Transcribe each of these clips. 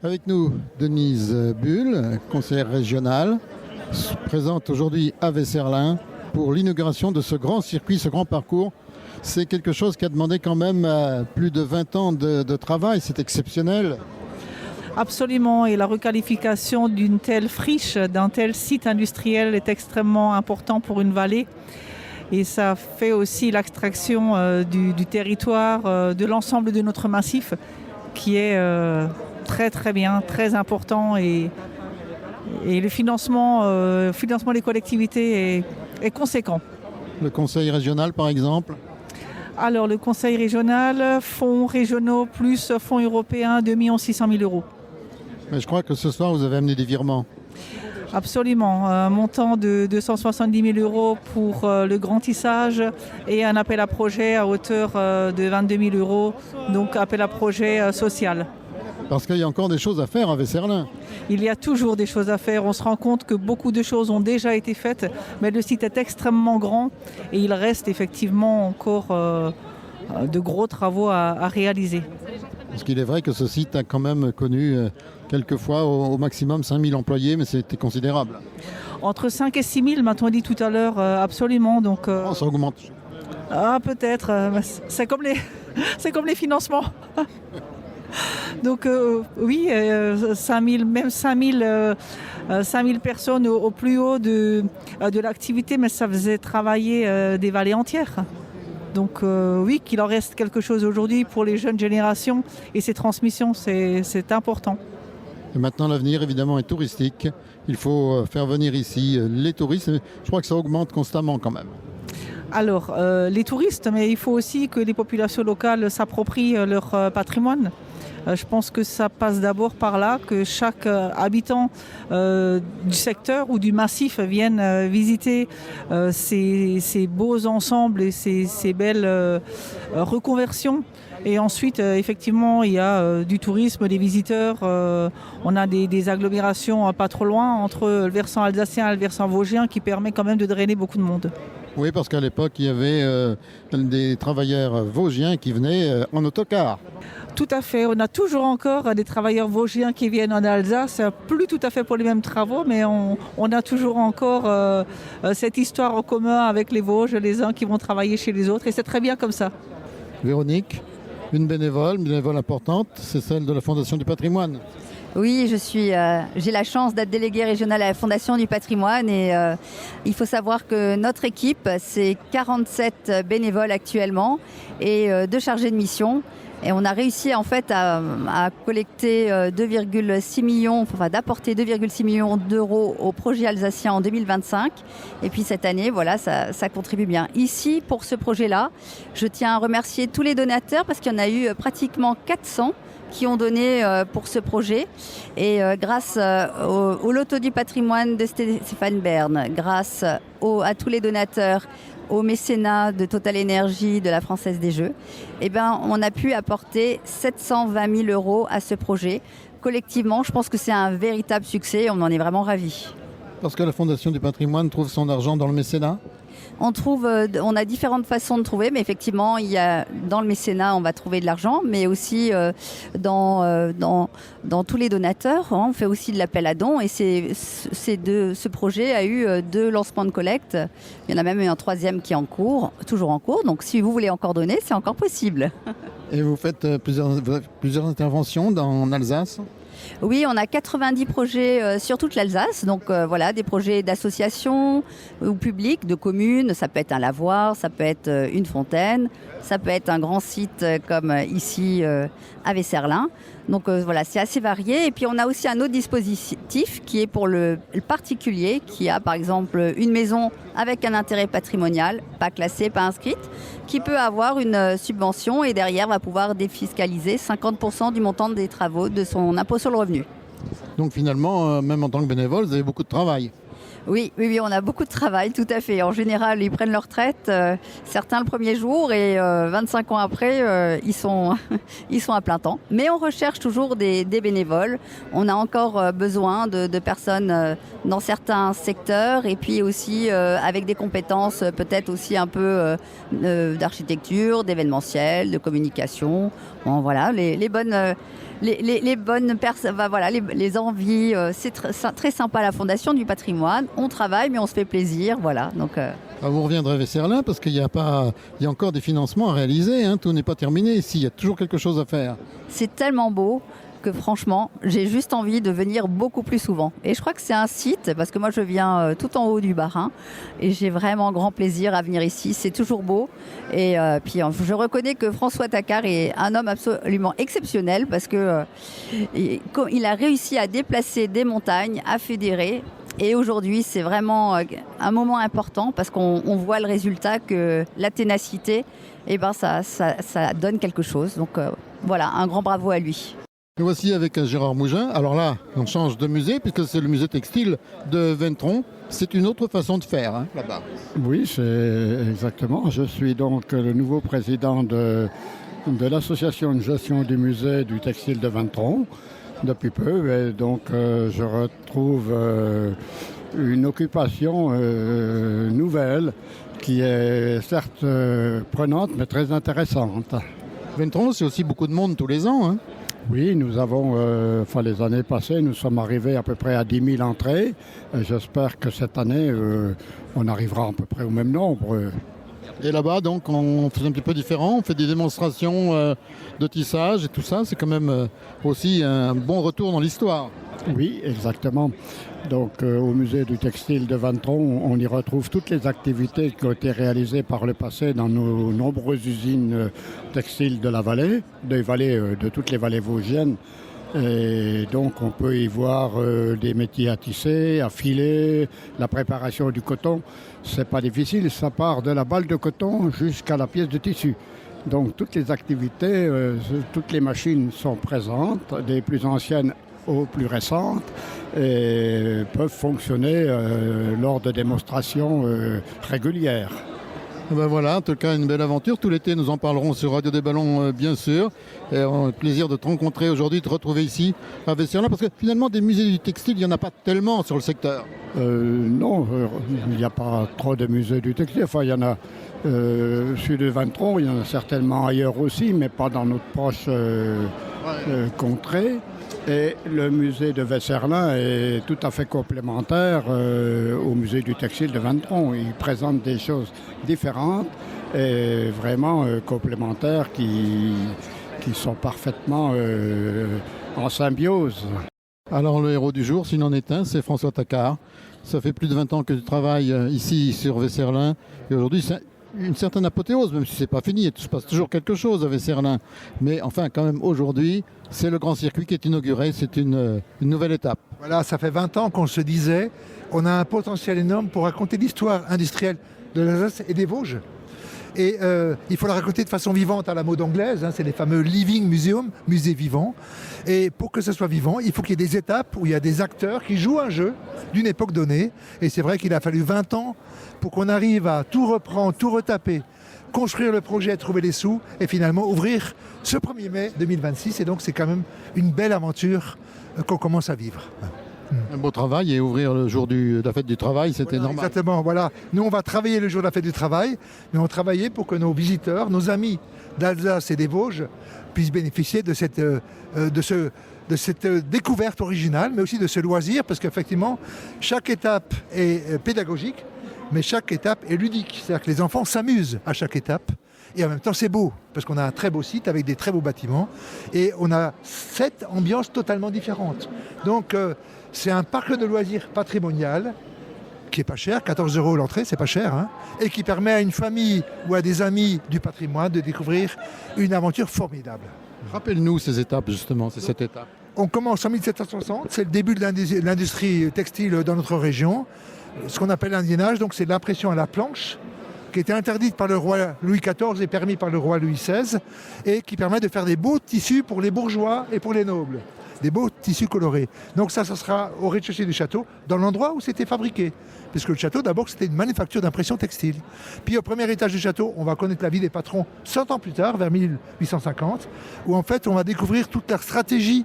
Avec nous, Denise Bull, conseillère régionale, présente aujourd'hui à Vesserlin pour l'inauguration de ce grand circuit, ce grand parcours. C'est quelque chose qui a demandé quand même plus de 20 ans de travail, c'est exceptionnel. Absolument, et la requalification d'une telle friche, d'un tel site industriel est extrêmement important pour une vallée. Et ça fait aussi l'extraction du territoire, de l'ensemble de notre massif, qui est très très bien, très important. Et le financement des collectivités est conséquent. Le conseil régional, par exemple? Alors, le conseil régional, fonds régionaux plus fonds européens, 2 600 000 euros. Mais je crois que ce soir, vous avez amené des virements. Absolument. Un montant de 270 000 euros pour le grand tissage et un appel à projet à hauteur de 22 000 euros, donc appel à projet social. Parce qu'il y a encore des choses à faire à Vesserlin. Il y a toujours des choses à faire. On se rend compte que beaucoup de choses ont déjà été faites, mais le site est extrêmement grand et il reste effectivement encore de gros travaux à réaliser. Parce qu'il est vrai que ce site a quand même connu quelquefois au maximum 5 000 employés, mais c'était considérable. Entre 5 et 6 000, m'a-t-on dit tout à l'heure, absolument. Donc, ça augmente. Ah, peut-être. C'est comme les financements. Donc oui, 5 000, même 5 000 personnes au plus haut de l'activité, mais ça faisait travailler des vallées entières. Donc oui, qu'il en reste quelque chose aujourd'hui pour les jeunes générations et ces transmissions, c'est important. Et maintenant, l'avenir, évidemment, est touristique. Il faut faire venir ici les touristes. Je crois que ça augmente constamment quand même. Alors, les touristes, mais il faut aussi que les populations locales s'approprient leur patrimoine. Je pense que ça passe d'abord par là, que chaque habitant du secteur ou du massif vienne visiter ces beaux ensembles et ces belles reconversions. Et ensuite, effectivement, il y a du tourisme, des visiteurs. On a des agglomérations pas trop loin entre le versant alsacien et le versant vosgien qui permet quand même de drainer beaucoup de monde. Oui, parce qu'à l'époque, il y avait des travailleurs vosgiens qui venaient en autocar. Tout à fait. On a toujours encore des travailleurs vosgiens qui viennent en Alsace, plus tout à fait pour les mêmes travaux, mais on a toujours encore cette histoire en commun avec les Vosges, les uns qui vont travailler chez les autres, et c'est très bien comme ça. Véronique, une bénévole importante, c'est celle de la Fondation du patrimoine. Oui, j'ai la chance d'être déléguée régionale à la Fondation du patrimoine et il faut savoir que notre équipe, c'est 47 bénévoles actuellement et 2 chargés de mission. Et on a réussi en fait à collecter 2,6 millions, enfin d'apporter 2,6 millions d'euros au projet alsacien en 2025. Et puis cette année, voilà, ça contribue bien. Ici, pour ce projet-là, je tiens à remercier tous les donateurs parce qu'il y en a eu pratiquement 400 qui ont donné pour ce projet. Et grâce au loto du patrimoine de Stéphane Bern, grâce à tous les donateurs, au mécénat de Total Énergie, de la Française des Jeux, on a pu apporter 720 000 euros à ce projet. Collectivement, je pense que c'est un véritable succès et on en est vraiment ravis. Parce que la Fondation du patrimoine trouve son argent dans le mécénat ? On a différentes façons de trouver, mais effectivement, il y a, dans le mécénat, on va trouver de l'argent, mais aussi dans tous les donateurs. On fait aussi de l'appel à dons et ce projet a eu 2 lancements de collecte. Il y en a même un 3e qui est toujours en cours. Donc si vous voulez encore donner, c'est encore possible. Et vous faites plusieurs interventions en Alsace ? Oui, on a 90 projets sur toute l'Alsace, donc voilà, des projets d'associations ou publics, de communes, ça peut être un lavoir, ça peut être une fontaine, ça peut être un grand site comme ici à Vesserlin. Donc voilà, c'est assez varié. Et puis on a aussi un autre dispositif qui est pour le particulier, qui a par exemple une maison avec un intérêt patrimonial, pas classée, pas inscrite, qui peut avoir une subvention et derrière va pouvoir défiscaliser 50% du montant des travaux de son impôt sur le revenu. Donc finalement, même en tant que bénévole, vous avez beaucoup de travail. Oui, on a beaucoup de travail, tout à fait. En général, ils prennent leur retraite, certains le premier jour et 25 ans après, ils sont à plein temps. Mais on recherche toujours des bénévoles. On a encore besoin de personnes dans certains secteurs et puis aussi avec des compétences peut-être aussi un peu d'architecture, d'événementiel, de communication. Bon, voilà, les bonnes les bonnes personnes, voilà, les envies. C'est très sympa la Fondation du patrimoine. On travaille, mais on se fait plaisir. Voilà. Donc, Vous reviendrez à Vesserlin parce qu'il y a encore des financements à réaliser. Hein, tout n'est pas terminé ici. Il y a toujours quelque chose à faire. c'est tellement beau que franchement, j'ai juste envie de venir beaucoup plus souvent. Et je crois que c'est un site, parce que moi je viens tout en haut du Bas-Rhin, et j'ai vraiment grand plaisir à venir ici. C'est toujours beau. Et puis je reconnais que François Tacquart est un homme absolument exceptionnel, parce que il a réussi à déplacer des montagnes, à fédérer. Et aujourd'hui, c'est vraiment un moment important, parce qu'on voit le résultat, que la ténacité, ça donne quelque chose. Donc voilà, un grand bravo à lui. Nous voici avec Gérard Mougin. Alors là, on change de musée puisque c'est le musée textile de Ventron. C'est une autre façon de faire là-bas. Oui, c'est exactement. Je suis donc le nouveau président de l'association de gestion du musée du textile de Ventron depuis peu. Et donc je retrouve une occupation nouvelle qui est certes prenante mais très intéressante. Ventron, c'est aussi beaucoup de monde tous les ans. Oui, nous avons, les années passées, nous sommes arrivés à peu près à 10 000 entrées. J'espère que cette année, on arrivera à peu près au même nombre. Et là-bas, donc, on fait un petit peu différent. On fait des démonstrations de tissage et tout ça. C'est quand même aussi un bon retour dans l'histoire. Oui, exactement. Donc, au musée du textile de Ventron, on y retrouve toutes les activités qui ont été réalisées par le passé dans nos nombreuses usines textiles de la vallée, de toutes les vallées vosgiennes. Et donc, on peut y voir des métiers à tisser, à filer, la préparation du coton. C'est pas difficile, ça part de la balle de coton jusqu'à la pièce de tissu. Donc, toutes les activités, toutes les machines sont présentes, des plus anciennes aux plus récentes, et peuvent fonctionner lors de démonstrations régulières. Ben voilà, en tout cas, une belle aventure. Tout l'été, nous en parlerons sur Radio des Ballons, bien sûr. Et on a le plaisir de te rencontrer aujourd'hui, de te retrouver ici à Vesserlin, parce que finalement, des musées du textile, il n'y en a pas tellement sur le secteur. Non, il n'y a pas trop de musées du textile. Enfin, il y en a celui de Ventron, il y en a certainement ailleurs aussi, mais pas dans notre proche contrée. Et le musée de Vesserlin est tout à fait complémentaire au musée du textile de Ventron. Il présente des choses différentes et vraiment complémentaires qui sont parfaitement en symbiose. Alors le héros du jour, s'il en est un, c'est François Tacquart. Ça fait plus de 20 ans que tu travailles ici sur Vesserlin. Et aujourd'hui, c'est une certaine apothéose, même si c'est pas fini. Il se passe toujours quelque chose à Vesserlin. Mais enfin, quand même, aujourd'hui, c'est le grand circuit qui est inauguré. C'est une nouvelle étape. Voilà, ça fait 20 ans qu'on se disait, on a un potentiel énorme pour raconter l'histoire industrielle de l'Alsace et des Vosges. Et il faut la raconter de façon vivante à la mode anglaise, c'est les fameux Living Museum, musées vivants. Et pour que ce soit vivant, il faut qu'il y ait des étapes où il y a des acteurs qui jouent un jeu d'une époque donnée. Et c'est vrai qu'il a fallu 20 ans pour qu'on arrive à tout reprendre, tout retaper, construire le projet, trouver les sous et finalement ouvrir ce 1er mai 2026. Et donc c'est quand même une belle aventure qu'on commence à vivre. Un beau travail, et ouvrir le jour de la fête du travail, c'était Voilà, normal. Exactement, voilà. Nous, on va travailler le jour de la fête du travail, mais on va travailler pour que nos visiteurs, nos amis d'Alsace et des Vosges puissent bénéficier de cette découverte originale, mais aussi de ce loisir, parce qu'effectivement, chaque étape est pédagogique, mais chaque étape est ludique. C'est-à-dire que les enfants s'amusent à chaque étape. Et en même temps, c'est beau, parce qu'on a un très beau site avec des très beaux bâtiments. Et on a 7 ambiances totalement différentes. Donc, c'est un parc de loisirs patrimonial qui est pas cher, 14 € l'entrée, c'est pas cher, et qui permet à une famille ou à des amis du patrimoine de découvrir une aventure formidable. Rappelle-nous ces étapes, justement, c'est cette étape. On commence en 1760, c'est le début de l'industrie textile dans notre région. Ce qu'on appelle l'indiennage, donc c'est l'impression à la planche, qui était interdite par le roi Louis XIV et permis par le roi Louis XVI, et qui permet de faire des beaux tissus pour les bourgeois et pour les nobles. Des beaux tissus colorés. Donc ça sera au rez-de-chaussée du château, dans l'endroit où c'était fabriqué. Puisque le château, d'abord, c'était une manufacture d'impression textile. Puis au premier étage du château, on va connaître la vie des patrons 100 ans plus tard, vers 1850, où en fait, on va découvrir toute leur stratégie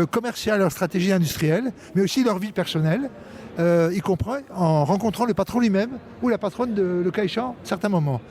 commerciale, leur stratégie industrielle, mais aussi leur vie personnelle. y compris en rencontrant le patron lui-même ou la patronne de le cas échéant à certains moments.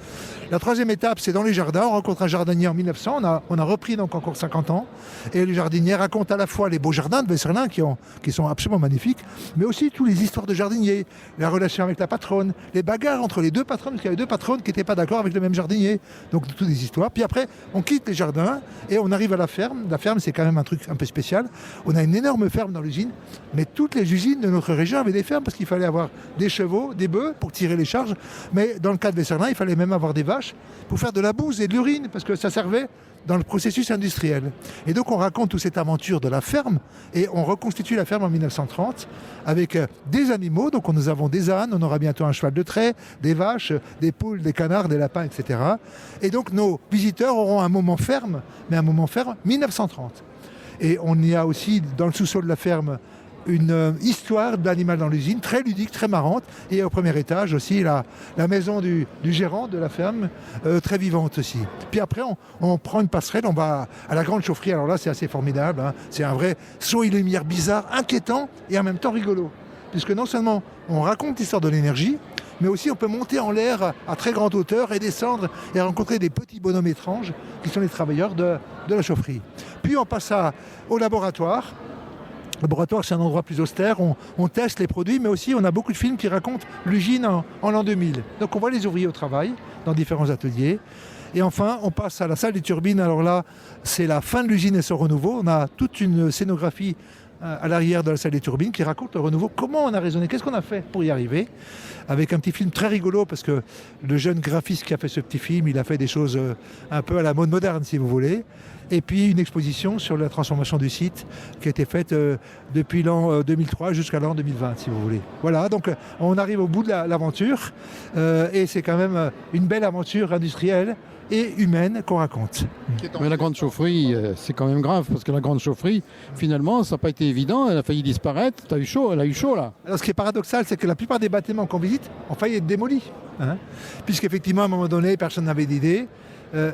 La troisième étape, c'est dans les jardins. On rencontre un jardinier en 1900, on a repris donc encore 50 ans. Et le jardinier raconte à la fois les beaux jardins de Vesserlin qui sont absolument magnifiques, mais aussi toutes les histoires de jardiniers, la relation avec la patronne, les bagarres entre les deux patronnes, parce qu'il y avait deux patronnes qui n'étaient pas d'accord avec le même jardinier. Donc toutes des histoires. Puis après, on quitte les jardins et on arrive à la ferme. La ferme, c'est quand même un truc un peu spécial. On a une énorme ferme dans l'usine, mais toutes les usines de notre région avaient des fermes parce qu'il fallait avoir des chevaux, des bœufs pour tirer les charges. Mais dans le cas de Vesserlin, il fallait même avoir des vaches pour faire de la bouse et de l'urine parce que ça servait dans le processus industriel. Et donc on raconte toute cette aventure de la ferme et on reconstitue la ferme en 1930 avec des animaux. Donc nous avons des ânes, on aura bientôt un cheval de trait, des vaches, des poules, des canards, des lapins, etc. Et donc nos visiteurs auront un moment ferme, mais un moment ferme 1930. Et on y a aussi dans le sous-sol de la ferme une histoire d'animal dans l'usine, très ludique, très marrante. Et au premier étage aussi la maison du gérant de la ferme, très vivante aussi. Puis après, on prend une passerelle, on va à la grande chaufferie. Alors là, c'est assez formidable, hein. C'est un vrai son et lumière bizarre, inquiétant et en même temps rigolo. Puisque non seulement on raconte l'histoire de l'énergie, mais aussi on peut monter en l'air à très grande hauteur et descendre et rencontrer des petits bonhommes étranges qui sont les travailleurs de la chaufferie. Puis on passe au laboratoire. Le laboratoire, c'est un endroit plus austère, on teste les produits, mais aussi on a beaucoup de films qui racontent l'usine en l'an 2000. Donc on voit les ouvriers au travail, dans différents ateliers. Et enfin, on passe à la salle des turbines. Alors là, c'est la fin de l'usine et son renouveau. On a toute une scénographie à l'arrière de la salle des turbines qui raconte le renouveau, comment on a raisonné, qu'est-ce qu'on a fait pour y arriver, avec un petit film très rigolo, parce que le jeune graphiste qui a fait ce petit film, il a fait des choses un peu à la mode moderne, si vous voulez. Et puis une exposition sur la transformation du site qui a été faite depuis l'an 2003 jusqu'à l'an 2020, si vous voulez. Voilà, donc on arrive au bout de l'aventure et c'est quand même une belle aventure industrielle et humaine qu'on raconte. Mais la grande chaufferie, c'est quand même grave, parce que la grande chaufferie, finalement, ça n'a pas été évident, elle a failli disparaître, elle a eu chaud là. Alors ce qui est paradoxal, c'est que la plupart des bâtiments qu'on visite ont failli être démolis, hein, puisqu'effectivement, à un moment donné, personne n'avait d'idée.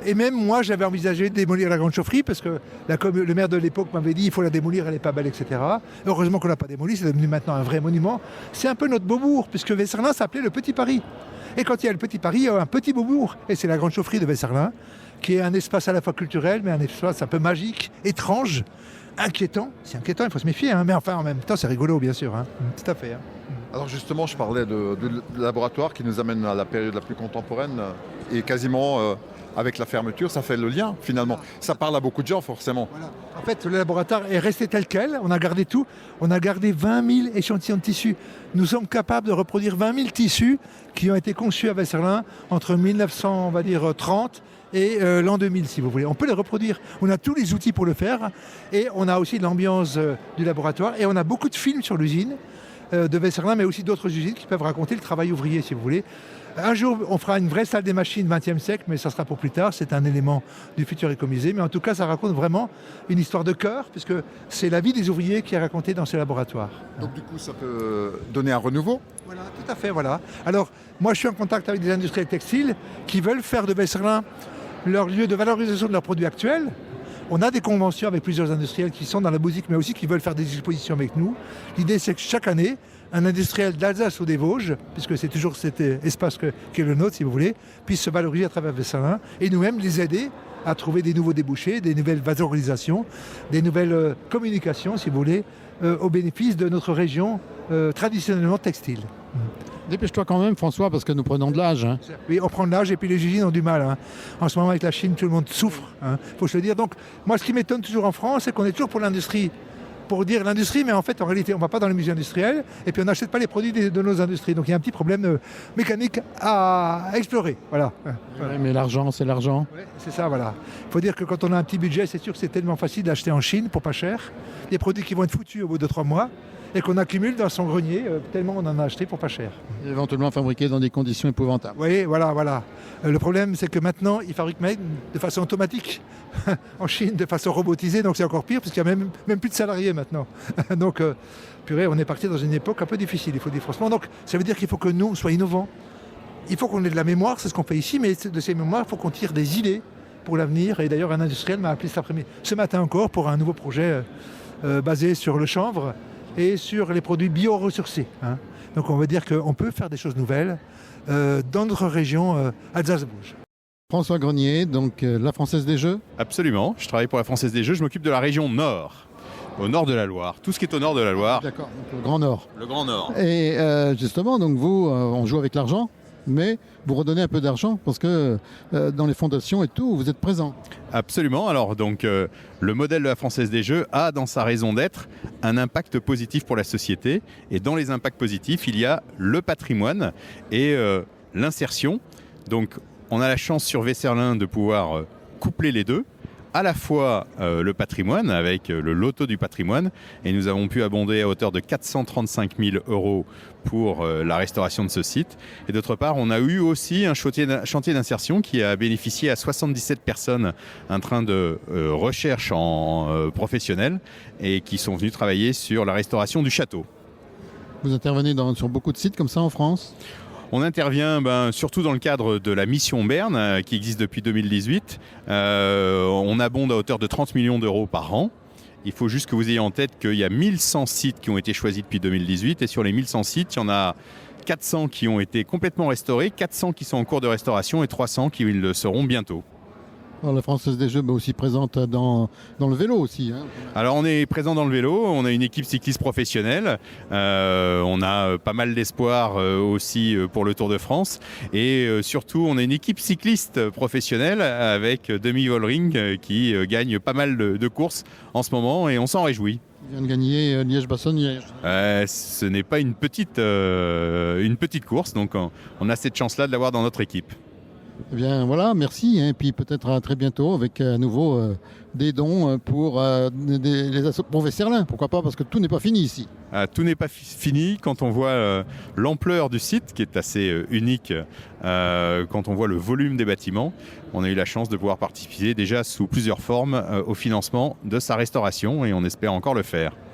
Et même moi, j'avais envisagé de démolir la grande chaufferie parce que le maire de l'époque m'avait dit il faut la démolir, elle n'est pas belle, etc. Heureusement qu'on ne l'a pas démolie, c'est devenu maintenant un vrai monument. C'est un peu notre Beaubourg, puisque Vesserlin s'appelait le Petit Paris. Et quand il y a le Petit Paris, il y a un petit Beaubourg. Et c'est la grande chaufferie de Vesserlin, qui est un espace à la fois culturel, mais un espace un peu magique, étrange, inquiétant. C'est inquiétant, il faut se méfier, hein, mais enfin en même temps c'est rigolo, bien sûr. Hein. Tout à fait. Hein. Alors justement, je parlais de laboratoire qui nous amène à la période la plus contemporaine et quasiment... avec la fermeture, ça fait le lien finalement. Ça parle à beaucoup de gens forcément. Voilà. En fait, le laboratoire est resté tel quel. On a gardé tout. On a gardé 20 000 échantillons de tissus. Nous sommes capables de reproduire 20 000 tissus qui ont été conçus à Vesserlin entre 1930 et l'an 2000, si vous voulez. On peut les reproduire. On a tous les outils pour le faire. Et on a aussi l'ambiance du laboratoire. Et on a beaucoup de films sur l'usine de Vesserlin, mais aussi d'autres usines qui peuvent raconter le travail ouvrier, si vous voulez. Un jour, on fera une vraie salle des machines 20e siècle, mais ça sera pour plus tard. C'est un élément du futur écomisé. Mais en tout cas, ça raconte vraiment une histoire de cœur, puisque c'est la vie des ouvriers qui est racontée dans ces laboratoires. Donc du coup, ça peut donner un renouveau ? Voilà, tout à fait, voilà. Alors, moi, je suis en contact avec des industriels textiles qui veulent faire de Vesserlin leur lieu de valorisation de leurs produits actuels. On a des conventions avec plusieurs industriels qui sont dans la boutique, mais aussi qui veulent faire des expositions avec nous. L'idée, c'est que chaque année, un industriel d'Alsace ou des Vosges, puisque c'est toujours cet espace qui est le nôtre, si vous voulez, puisse se valoriser à travers Vesserlin et nous-mêmes les aider à trouver des nouveaux débouchés, des nouvelles valorisations, des nouvelles communications, si vous voulez, au bénéfice de notre région traditionnellement textile. Dépêche-toi quand même, François, parce que nous prenons de l'âge. Hein. Oui, on prend de l'âge et puis les usines ont du mal. Hein. En ce moment, avec la Chine, tout le monde souffre, hein, faut se le dire. Donc, moi, ce qui m'étonne toujours en France, c'est qu'on est toujours pour l'industrie. Pour dire l'industrie, mais en fait, en réalité, on ne va pas dans les musées industriels et puis on n'achète pas les produits de nos industries. Donc, il y a un petit problème mécanique à explorer. Voilà. Ouais, mais l'argent, c'est l'argent. Ouais, c'est ça, voilà. Il faut dire que quand on a un petit budget, c'est sûr que c'est tellement facile d'acheter en Chine pour pas cher. Des produits qui vont être foutus au bout de 3 mois et qu'on accumule dans son grenier tellement on en a acheté pour pas cher. Et éventuellement fabriqués dans des conditions épouvantables. Oui, voilà. Le problème, c'est que maintenant, ils fabriquent même de façon automatique en Chine, de façon robotisée, donc c'est encore pire, parce qu'il n'y a même plus de salariés maintenant. Donc, purée, on est parti dans une époque un peu difficile, il faut dire franchement. Donc, ça veut dire qu'il faut que nous, on soit innovants. Il faut qu'on ait de la mémoire, c'est ce qu'on fait ici, mais de ces mémoires, il faut qu'on tire des idées pour l'avenir. Et d'ailleurs, un industriel m'a appelé cet après-midi, ce matin encore, pour un nouveau projet basé sur le chanvre et sur les produits bio-ressourcés. Donc on veut dire qu'on peut faire des choses nouvelles dans notre région Alsace-Vosges. François Grenier, donc la Française des Jeux. Absolument, je travaille pour la Française des Jeux, je m'occupe de la région Nord, au nord de la Loire, tout ce qui est au nord de la Loire. D'accord, donc le Grand Nord. Le Grand Nord. Et justement, donc vous, on joue avec l'argent, mais vous redonnez un peu d'argent parce que dans les fondations et tout, vous êtes présent. Absolument, alors donc le modèle de la Française des Jeux a dans sa raison d'être un impact positif pour la société, et dans les impacts positifs, il y a le patrimoine et l'insertion. Donc on a la chance sur Vesserlin de pouvoir coupler les deux, à la fois le patrimoine avec le loto du patrimoine, et nous avons pu abonder à hauteur de 435 000 € pour la restauration de ce site, et d'autre part on a eu aussi un chantier d'insertion qui a bénéficié à 77 personnes, un train de recherche en professionnel, et qui sont venus travailler sur la restauration du château. Vous intervenez sur beaucoup de sites comme ça en France ? On intervient surtout dans le cadre de la mission Berne qui existe depuis 2018. On abonde à hauteur de 30 millions d'euros par an. Il faut juste que vous ayez en tête qu'il y a 1100 sites qui ont été choisis depuis 2018, et sur les 1100 sites, il y en a 400 qui ont été complètement restaurés, 400 qui sont en cours de restauration et 300 qui le seront bientôt. Alors, la Française des Jeux, aussi présente dans le vélo aussi. Alors on est présent dans le vélo, on a une équipe cycliste professionnelle, on a pas mal d'espoir aussi pour le Tour de France, et surtout on a une équipe cycliste professionnelle avec Demi Vollering qui gagne pas mal de courses en ce moment, et on s'en réjouit. Il vient de gagner Liège-Bastogne-Liège. Ce n'est pas une petite course, donc on a cette chance-là de l'avoir dans notre équipe. Eh bien voilà, merci, et puis peut-être à très bientôt avec à nouveau des dons pour Vesserlin. Pourquoi pas, parce que tout n'est pas fini ici. Tout n'est pas fini quand on voit l'ampleur du site, qui est assez unique, quand on voit le volume des bâtiments. On a eu la chance de pouvoir participer déjà sous plusieurs formes au financement de sa restauration, et on espère encore le faire.